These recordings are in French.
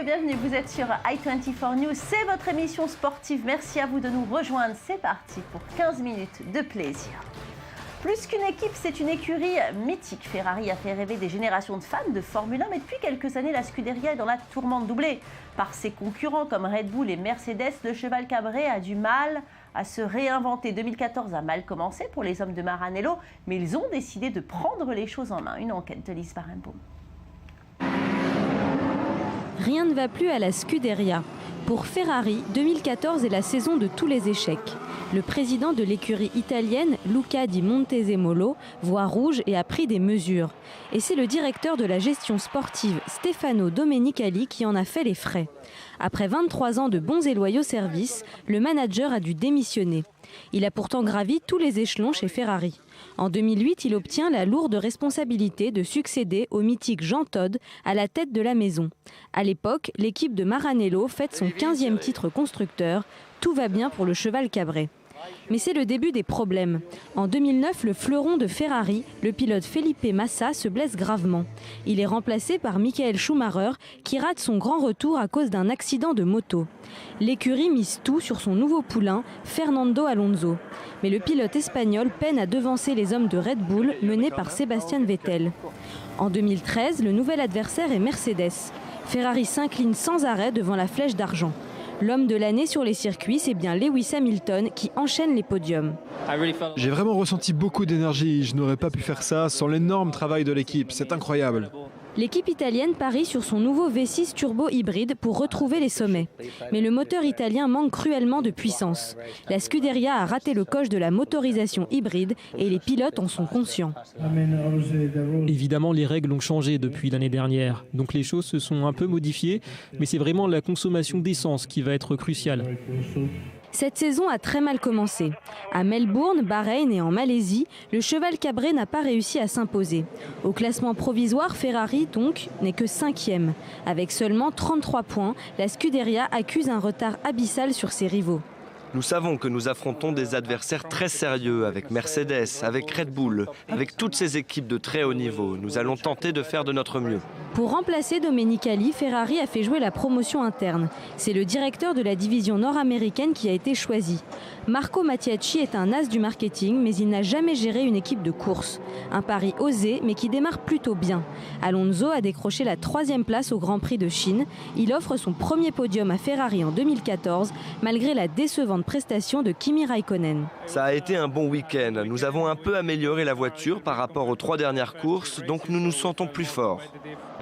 messieurs, bienvenue. Vous êtes sur i24 News. C'est votre émission sportive. Merci à vous de nous rejoindre. C'est parti pour 15 minutes de plaisir. Plus qu'une équipe, c'est une écurie mythique. Ferrari a fait rêver des générations de fans de Formule 1, mais depuis quelques années, la Scuderia est dans la tourmente doublée. Par ses concurrents comme Red Bull et Mercedes, le cheval cabré a du mal à se réinventer. 2014 a mal commencé pour les hommes de Maranello, mais ils ont décidé de prendre les choses en main. Une enquête de Lise Barenbaum. Rien ne va plus à la Scuderia. Pour Ferrari, 2014 est la saison de tous les échecs. Le président de l'écurie italienne, Luca Di Montezemolo, voit rouge et a pris des mesures. Et c'est le directeur de la gestion sportive, Stefano Domenicali, qui en a fait les frais. Après 23 ans de bons et loyaux services, le manager a dû démissionner. Il a pourtant gravi tous les échelons chez Ferrari. En 2008, il obtient la lourde responsabilité de succéder au mythique Jean Todt à la tête de la maison. À l'époque, l'équipe de Maranello fête son 15e titre constructeur. Tout va bien pour le cheval cabré. Mais c'est le début des problèmes. En 2009, le fleuron de Ferrari, le pilote Felipe Massa, se blesse gravement. Il est remplacé par Michael Schumacher, qui rate son grand retour à cause d'un accident de moto. L'écurie mise tout sur son nouveau poulain, Fernando Alonso. Mais le pilote espagnol peine à devancer les hommes de Red Bull, menés par Sebastian Vettel. En 2013, le nouvel adversaire est Mercedes. Ferrari s'incline sans arrêt devant la flèche d'argent. L'homme de l'année sur les circuits, c'est bien Lewis Hamilton qui enchaîne les podiums. J'ai vraiment ressenti beaucoup d'énergie. Je n'aurais pas pu faire ça sans l'énorme travail de l'équipe. C'est incroyable. L'équipe italienne parie sur son nouveau V6 turbo hybride pour retrouver les sommets. Mais le moteur italien manque cruellement de puissance. La Scuderia a raté le coche de la motorisation hybride et les pilotes en sont conscients. Évidemment, les règles ont changé depuis l'année dernière. Donc les choses se sont un peu modifiées, mais c'est vraiment la consommation d'essence qui va être cruciale. Cette saison a très mal commencé. À Melbourne, Bahreïn et en Malaisie, le cheval cabré n'a pas réussi à s'imposer. Au classement provisoire, Ferrari, donc, n'est que 5e. Avec seulement 33 points, la Scuderia accuse un retard abyssal sur ses rivaux. Nous savons que nous affrontons des adversaires très sérieux avec Mercedes, avec Red Bull, avec toutes ces équipes de très haut niveau. Nous allons tenter de faire de notre mieux. Pour remplacer Domenicali, Ferrari a fait jouer la promotion interne. C'est le directeur de la division nord-américaine qui a été choisi. Marco Mattiacci est un as du marketing, mais il n'a jamais géré une équipe de course. Un pari osé, mais qui démarre plutôt bien. Alonso a décroché la 3e place au Grand Prix de Chine. Il offre son premier podium à Ferrari en 2014, malgré la décevante prestation de Kimi Raikkonen. Ça a été un bon week-end. Nous avons un peu amélioré la voiture par rapport aux 3 dernières courses, donc nous nous sentons plus forts.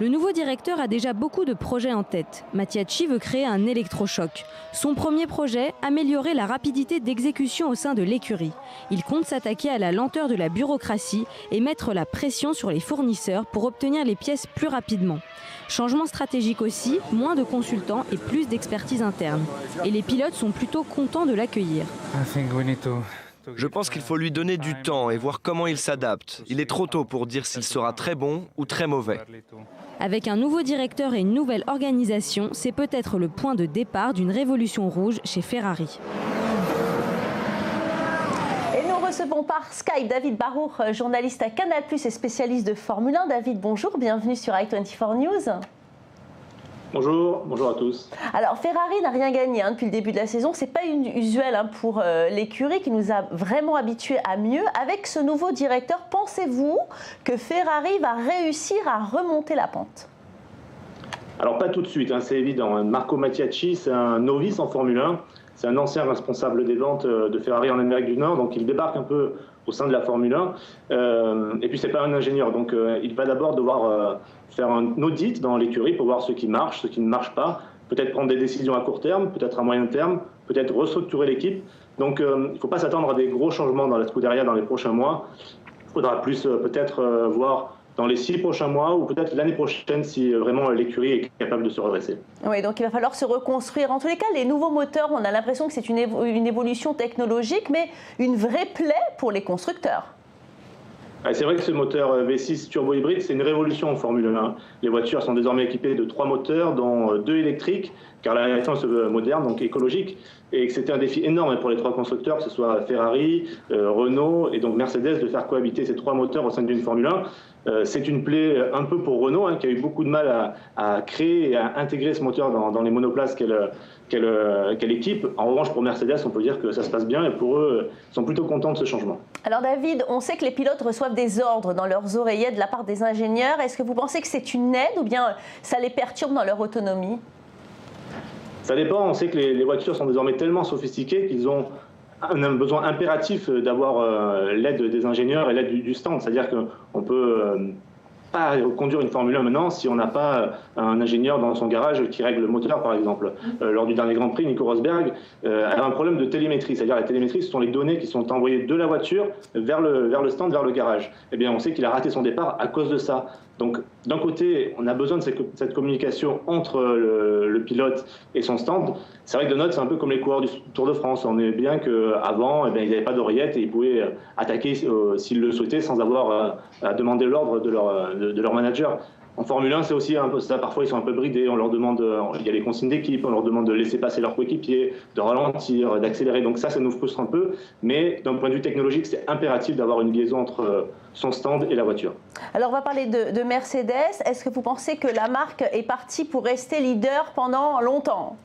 Le nouveau directeur a déjà beaucoup de projets en tête. Mattiacci veut créer un électrochoc. Son premier projet, améliorer la rapidité d'exécution au sein de l'écurie. Il compte s'attaquer à la lenteur de la bureaucratie et mettre la pression sur les fournisseurs pour obtenir les pièces plus rapidement. Changement stratégique aussi, moins de consultants et plus d'expertise interne. Et les pilotes sont plutôt contents de l'accueillir. Je pense qu'il faut lui donner du temps et voir comment il s'adapte. Il est trop tôt pour dire s'il sera très bon ou très mauvais. Avec un nouveau directeur et une nouvelle organisation, c'est peut-être le point de départ d'une révolution rouge chez Ferrari. Et nous recevons par Skype David Barour, journaliste à Canal+ et spécialiste de Formule 1. David, bonjour, bienvenue sur i24 News. Bonjour, bonjour à tous. Alors Ferrari n'a rien gagné depuis le début de la saison, c'est pas usuel pour l'écurie qui nous a vraiment habitués à mieux. Avec ce nouveau directeur, pensez-vous que Ferrari va réussir à remonter la pente? Alors pas tout de suite, c'est évident. Marco Mattiacci, c'est un novice en Formule 1, c'est un ancien responsable des ventes de Ferrari en Amérique du Nord, donc il débarque un peu au sein de la Formule 1. Et puis c'est pas un ingénieur, donc il va d'abord devoir faire un audit dans l'écurie pour voir ce qui marche, ce qui ne marche pas, peut-être prendre des décisions à court terme, peut-être à moyen terme, peut-être restructurer l'équipe. Donc il ne faut pas s'attendre à des gros changements dans la Scuderia dans les prochains mois. Il faudra plus peut-être voir dans les 6 prochains mois ou peut-être l'année prochaine si vraiment l'écurie est capable de se redresser. Oui, donc il va falloir se reconstruire. En tous les cas, les nouveaux moteurs, on a l'impression que c'est une évolution technologique, mais une vraie plaie pour les constructeurs. C'est vrai que ce moteur V6 turbo-hybride, c'est une révolution en Formule 1. Les voitures sont désormais équipées de 3 moteurs, dont 2 électriques, car la F1 se veut moderne, donc écologique, et que c'était un défi énorme pour les 3 constructeurs, que ce soit Ferrari, Renault et donc Mercedes, de faire cohabiter ces 3 moteurs au sein d'une Formule 1. C'est une plaie un peu pour Renault, qui a eu beaucoup de mal à créer et à intégrer ce moteur dans les monoplaces qu'elle équipe. En revanche, pour Mercedes, on peut dire que ça se passe bien et pour eux, ils sont plutôt contents de ce changement. Alors David, on sait que les pilotes reçoivent des ordres dans leurs oreillettes de la part des ingénieurs. Est-ce que vous pensez que c'est une aide ou bien ça les perturbe dans leur autonomie ? Ça dépend. On sait que les voitures sont désormais tellement sophistiquées qu'ils ont un besoin impératif d'avoir l'aide des ingénieurs et l'aide du stand. C'est-à-dire qu'on peut pas conduire une Formule 1 maintenant si on n'a pas un ingénieur dans son garage qui règle le moteur, par exemple. Lors du dernier Grand Prix, Nico Rosberg avait un problème de télémétrie. C'est-à-dire la télémétrie, ce sont les données qui sont envoyées de la voiture vers le stand, vers le garage. Eh bien, on sait qu'il a raté son départ à cause de ça. Donc, d'un côté, on a besoin de cette communication entre le pilote et son stand. C'est vrai que de notre, c'est un peu comme les coureurs du Tour de France. On est bien qu'avant, ils n'avaient pas d'oreillette et ils pouvaient attaquer s'ils le souhaitaient sans avoir à demander l'ordre de leur manager. En Formule 1, c'est aussi un peu ça. Parfois, ils sont un peu bridés. On leur demande, il y a les consignes d'équipe, on leur demande de laisser passer leurs coéquipiers, de ralentir, d'accélérer. Donc ça nous frustre un peu. Mais d'un point de vue technologique, c'est impératif d'avoir une liaison entre son stand et la voiture. Alors, on va parler de Mercedes. Est-ce que vous pensez que la marque est partie pour rester leader pendant longtemps ?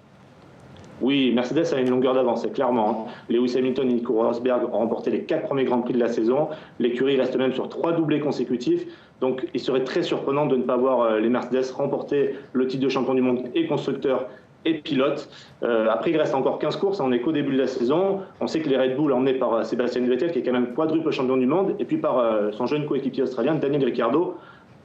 Oui, Mercedes a une longueur d'avance, clairement. Lewis Hamilton et Nico Rosberg ont remporté les 4 premiers Grands Prix de la saison. L'écurie reste même sur 3 doublés consécutifs. Donc, il serait très surprenant de ne pas voir les Mercedes remporter le titre de champion du monde et constructeur et pilote. Après, il reste encore 15 courses. On est qu'au début de la saison. On sait que les Red Bull, emmenés par Sébastien Vettel, qui est quand même quadruple champion du monde, et puis par son jeune coéquipier australien, Daniel Ricciardo,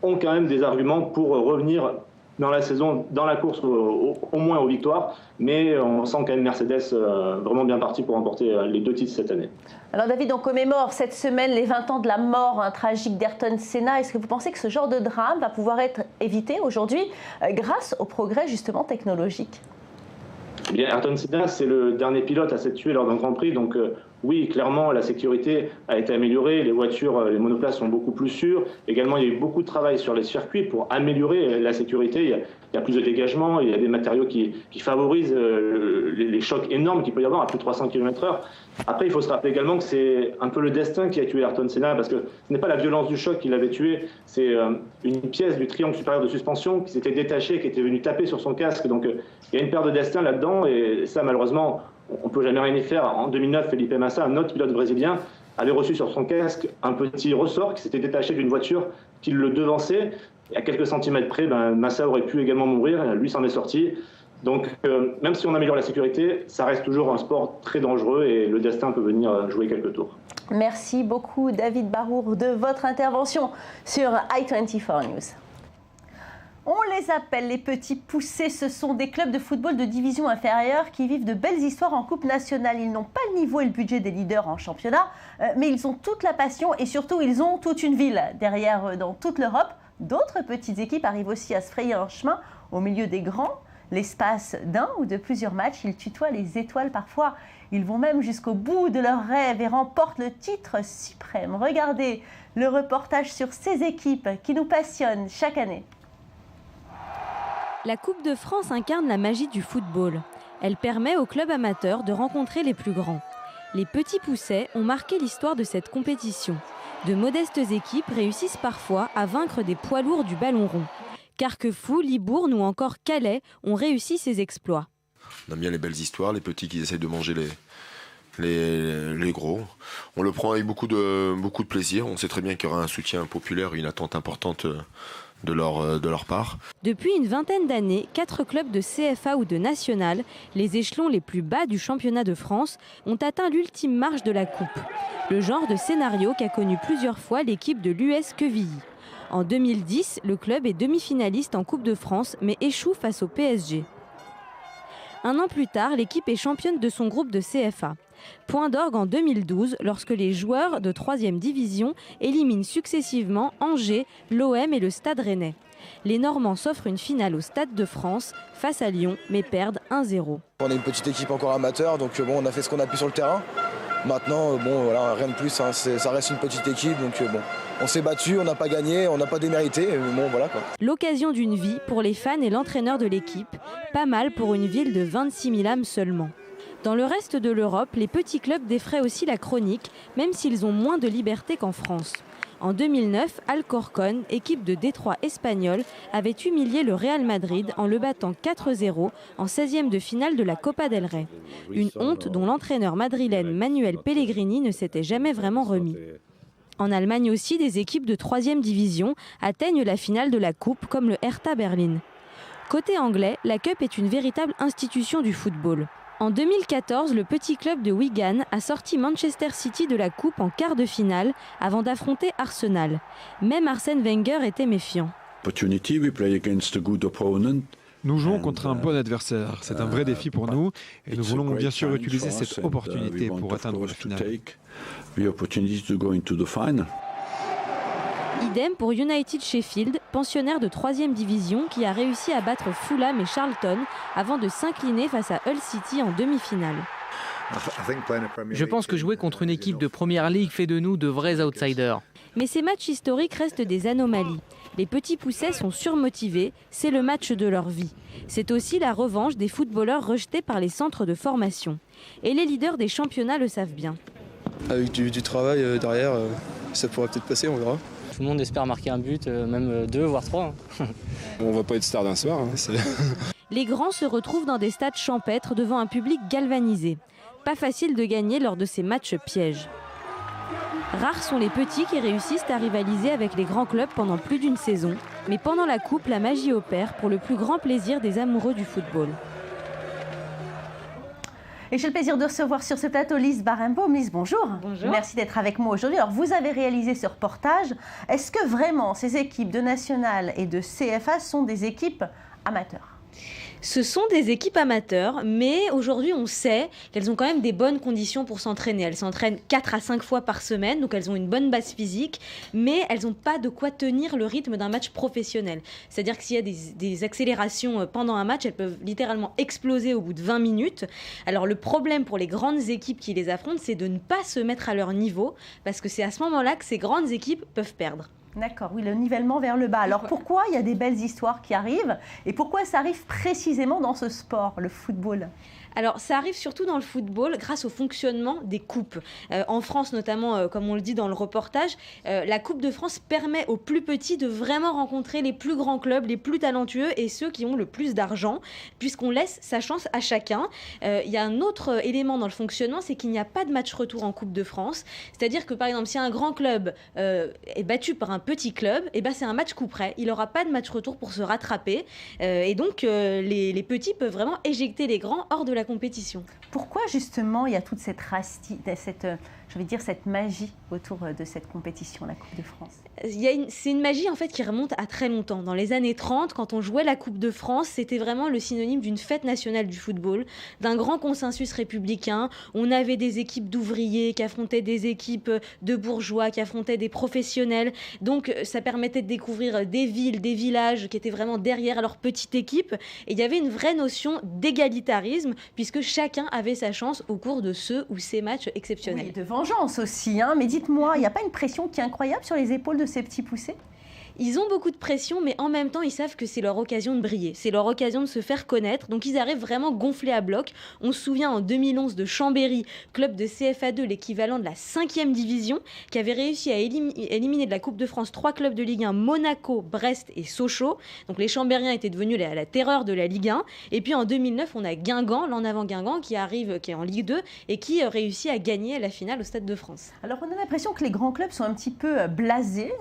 ont quand même des arguments pour revenir dans la saison, dans la course, au moins aux victoires. Mais on sent quand même Mercedes vraiment bien parti pour remporter les 2 titres cette année. Alors David, on commémore cette semaine les 20 ans de la mort tragique d'Ayrton Senna. Est-ce que vous pensez que ce genre de drame va pouvoir être évité aujourd'hui grâce au progrès justement technologique ? Eh bien, Ayrton Senna, c'est le dernier pilote à s'être tué lors d'un Grand Prix. Donc oui, clairement, la sécurité a été améliorée. Les voitures, les monoplaces sont beaucoup plus sûres. Également, il y a eu beaucoup de travail sur les circuits pour améliorer la sécurité. Il y a plus de dégagement, il y a des matériaux qui favorisent les chocs énormes qu'il peut y avoir à plus de 300 km/h. Après, il faut se rappeler également que c'est un peu le destin qui a tué Ayrton Senna, parce que ce n'est pas la violence du choc qui l'avait tué, c'est une pièce du triangle supérieur de suspension qui s'était détachée, qui était venue taper sur son casque. Donc il y a une paire de destin là-dedans, et ça, malheureusement, on ne peut jamais rien y faire. En 2009, Felipe Massa, un autre pilote brésilien, avait reçu sur son casque un petit ressort qui s'était détaché d'une voiture qui le devançait. Et à quelques centimètres près, Massa aurait pu également mourir. Lui s'en est sorti. Donc, même si on améliore la sécurité, ça reste toujours un sport très dangereux et le destin peut venir jouer quelques tours. Merci beaucoup, David Barour, de votre intervention sur i24 News. On les appelle les petits poussés. Ce sont des clubs de football de division inférieure qui vivent de belles histoires en Coupe nationale. Ils n'ont pas le niveau et le budget des leaders en championnat, mais ils ont toute la passion et surtout, ils ont toute une ville derrière eux dans toute l'Europe. D'autres petites équipes arrivent aussi à se frayer un chemin au milieu des grands. L'espace d'un ou de plusieurs matchs, ils tutoient les étoiles parfois. Ils vont même jusqu'au bout de leurs rêves et remportent le titre suprême. Regardez le reportage sur ces équipes qui nous passionnent chaque année. La Coupe de France incarne la magie du football. Elle permet aux clubs amateurs de rencontrer les plus grands. Les petits poussets ont marqué l'histoire de cette compétition. De modestes équipes réussissent parfois à vaincre des poids lourds du ballon rond. Carquefou, Libourne ou encore Calais ont réussi ces exploits. On aime bien les belles histoires, les petits qui essayent de manger les gros. On le prend avec beaucoup de plaisir. On sait très bien qu'il y aura un soutien populaire et une attente importante de leur part. Depuis une vingtaine d'années, 4 clubs de CFA ou de National, les échelons les plus bas du championnat de France, ont atteint l'ultime marche de la Coupe. Le genre de scénario qu'a connu plusieurs fois l'équipe de l'US Quevilly. En 2010, le club est demi-finaliste en Coupe de France, mais échoue face au PSG. Un an plus tard, l'équipe est championne de son groupe de CFA. Point d'orgue en 2012, lorsque les joueurs de 3e division éliminent successivement Angers, l'OM et le Stade Rennais. Les Normands s'offrent une finale au Stade de France face à Lyon, mais perdent 1-0. On est une petite équipe encore amateur, donc on a fait ce qu'on a pu sur le terrain. Maintenant, bon, voilà, rien de plus, hein, ça reste une petite équipe, donc bon, on s'est battu, on n'a pas gagné, on n'a pas démérité, mais bon, voilà quoi. L'occasion d'une vie pour les fans et l'entraîneur de l'équipe, pas mal pour une ville de 26 000 âmes seulement. Dans le reste de l'Europe, les petits clubs défraient aussi la chronique, même s'ils ont moins de liberté qu'en France. En 2009, Alcorcón, équipe de Détroit espagnole, avait humilié le Real Madrid en le battant 4-0 en 16e de finale de la Copa del Rey. Une honte dont l'entraîneur madrilène Manuel Pellegrini ne s'était jamais vraiment remis. En Allemagne aussi, des équipes de 3e division atteignent la finale de la Coupe, comme le Hertha Berlin. Côté anglais, la Cup est une véritable institution du football. En 2014, le petit club de Wigan a sorti Manchester City de la Coupe en quart de finale avant d'affronter Arsenal. Même Arsène Wenger était méfiant. Nous jouons contre un bon adversaire. C'est un vrai défi pour nous et nous voulons bien sûr utiliser cette opportunité pour atteindre la finale. Idem pour United Sheffield, pensionnaire de 3e division qui a réussi à battre Fulham et Charlton avant de s'incliner face à Hull City en demi-finale. Je pense que jouer contre une équipe de Première Ligue fait de nous de vrais outsiders. Mais ces matchs historiques restent des anomalies. Les petits poussets sont surmotivés, c'est le match de leur vie. C'est aussi la revanche des footballeurs rejetés par les centres de formation. Et les leaders des championnats le savent bien. Avec du travail derrière, ça pourrait peut-être passer, on verra. Tout le monde espère marquer un but, même 2 voire 3. On va pas être star d'un soir. Hein, Les grands se retrouvent dans des stades champêtres devant un public galvanisé. Pas facile de gagner lors de ces matchs pièges. Rares sont les petits qui réussissent à rivaliser avec les grands clubs pendant plus d'une saison. Mais pendant la coupe, la magie opère pour le plus grand plaisir des amoureux du football. Et j'ai le plaisir de recevoir sur ce plateau Lise Barenbaum. Lise, bonjour. Bonjour. Merci d'être avec moi aujourd'hui. Alors, vous avez réalisé ce reportage. Est-ce que vraiment ces équipes de National et de CFA sont des équipes amateurs ? Ce sont des équipes amateurs, mais aujourd'hui on sait qu'elles ont quand même des bonnes conditions pour s'entraîner. Elles s'entraînent 4 à 5 fois par semaine, donc elles ont une bonne base physique, mais elles n'ont pas de quoi tenir le rythme d'un match professionnel. C'est-à-dire que s'il y a des accélérations pendant un match, elles peuvent littéralement exploser au bout de 20 minutes. Alors le problème pour les grandes équipes qui les affrontent, c'est de ne pas se mettre à leur niveau, parce que c'est à ce moment-là que ces grandes équipes peuvent perdre. D'accord, oui, le nivellement vers le bas. Alors pourquoi il y a des belles histoires qui arrivent et pourquoi ça arrive précisément dans ce sport, le football ? Alors, ça arrive surtout dans le football grâce au fonctionnement des coupes. En France, notamment, comme on le dit dans le reportage, la Coupe de France permet aux plus petits de vraiment rencontrer les plus grands clubs, les plus talentueux et ceux qui ont le plus d'argent, puisqu'on laisse sa chance à chacun. Il y a un autre élément dans le fonctionnement, c'est qu'il n'y a pas de match retour en Coupe de France. C'est-à-dire que, par exemple, si un grand club est battu par un petit club, eh ben, c'est un match coup près. Il n'aura pas de match retour pour se rattraper. Et donc, les petits peuvent vraiment éjecter les grands hors de la compétition. Pourquoi justement il y a toute cette magie autour de cette compétition, la Coupe de France ? C'est une magie en fait qui remonte à très longtemps. Dans les années 30, quand on jouait la Coupe de France, c'était vraiment le synonyme d'une fête nationale du football, d'un grand consensus républicain. On avait des équipes d'ouvriers qui affrontaient des équipes de bourgeois, qui affrontaient des professionnels. Donc ça permettait de découvrir des villes, des villages qui étaient vraiment derrière leur petite équipe. Et il y avait une vraie notion d'égalitarisme, puisque chacun avait sa chance au cours de ce ou ces matchs exceptionnels. Oui, de vengeance aussi, hein. Mais dites-moi, il n'y a pas une pression qui est incroyable sur les épaules de ces petits poussés ? Ils ont beaucoup de pression, mais en même temps, ils savent que c'est leur occasion de briller. C'est leur occasion de se faire connaître. Donc, ils arrivent vraiment gonflés à bloc. On se souvient en 2011 de Chambéry, club de CFA2, l'équivalent de la 5e division, qui avait réussi à éliminer de la Coupe de France 3 clubs de Ligue 1, Monaco, Brest et Sochaux. Donc, les Chambériens étaient devenus la terreur de la Ligue 1. Et puis, en 2009, on a Guingamp, l'en avant Guingamp, qui est en Ligue 2 et qui réussit à gagner la finale au Stade de France. Alors, on a l'impression que les grands clubs sont un petit peu blasés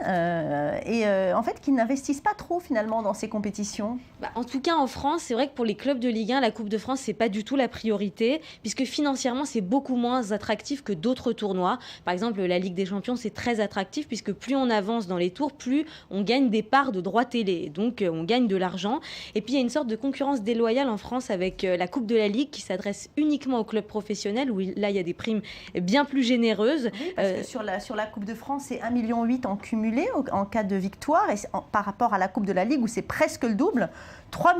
en fait, qu'ils n'investissent pas trop finalement dans ces compétitions. En tout cas, en France, c'est vrai que pour les clubs de Ligue 1, la Coupe de France, c'est pas du tout la priorité, puisque financièrement, c'est beaucoup moins attractif que d'autres tournois. Par exemple, la Ligue des Champions, c'est très attractif, puisque plus on avance dans les tours, plus on gagne des parts de droits télé. Donc, on gagne de l'argent. Et puis, il y a une sorte de concurrence déloyale en France avec la Coupe de la Ligue, qui s'adresse uniquement aux clubs professionnels, où là, il y a des primes bien plus généreuses. Oui, parce que sur la Coupe de France, c'est 1,8 million en cumulé en cas de victoire. Et par rapport à la Coupe de la Ligue où c'est presque le double, 3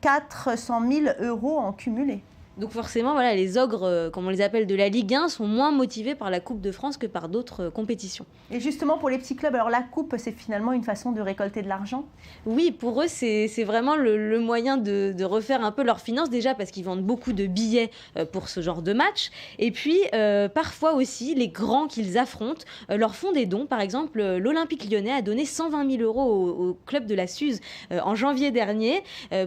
400 000 € en cumulé. Donc forcément, voilà, les ogres, comme on les appelle, de la Ligue 1 sont moins motivés par la Coupe de France que par d'autres compétitions. Et justement, pour les petits clubs, alors la Coupe, c'est finalement une façon de récolter de l'argent? Oui, pour eux, c'est vraiment le moyen de refaire un peu leurs finances, déjà parce qu'ils vendent beaucoup de billets pour ce genre de match. Et puis, parfois aussi, les grands qu'ils affrontent leur font des dons. Par exemple, l'Olympique lyonnais a donné 120 000 € au club de la Suze en janvier dernier.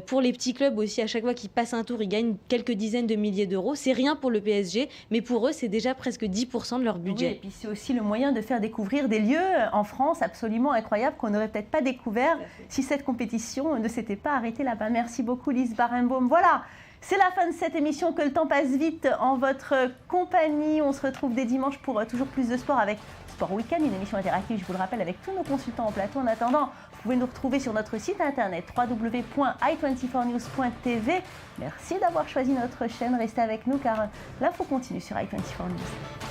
Pour les petits clubs aussi, à chaque fois qu'ils passent un tour, ils gagnent quelques dizaines de milliers d'euros. C'est rien pour le PSG, mais pour eux, c'est déjà presque 10% de leur budget. Oui, et puis c'est aussi le moyen de faire découvrir des lieux en France absolument incroyables qu'on n'aurait peut-être pas découvert si cette compétition ne s'était pas arrêtée là-bas. Merci beaucoup Lise Barenbaum. Voilà, c'est la fin de cette émission. Que le temps passe vite en votre compagnie. On se retrouve dès dimanche pour toujours plus de sport avec Sport Week-end, une émission interactive, je vous le rappelle, avec tous nos consultants en plateau. En attendant, vous pouvez nous retrouver sur notre site internet www.i24news.tv. Merci d'avoir choisi notre chaîne. Restez avec nous car l'info continue sur i24news.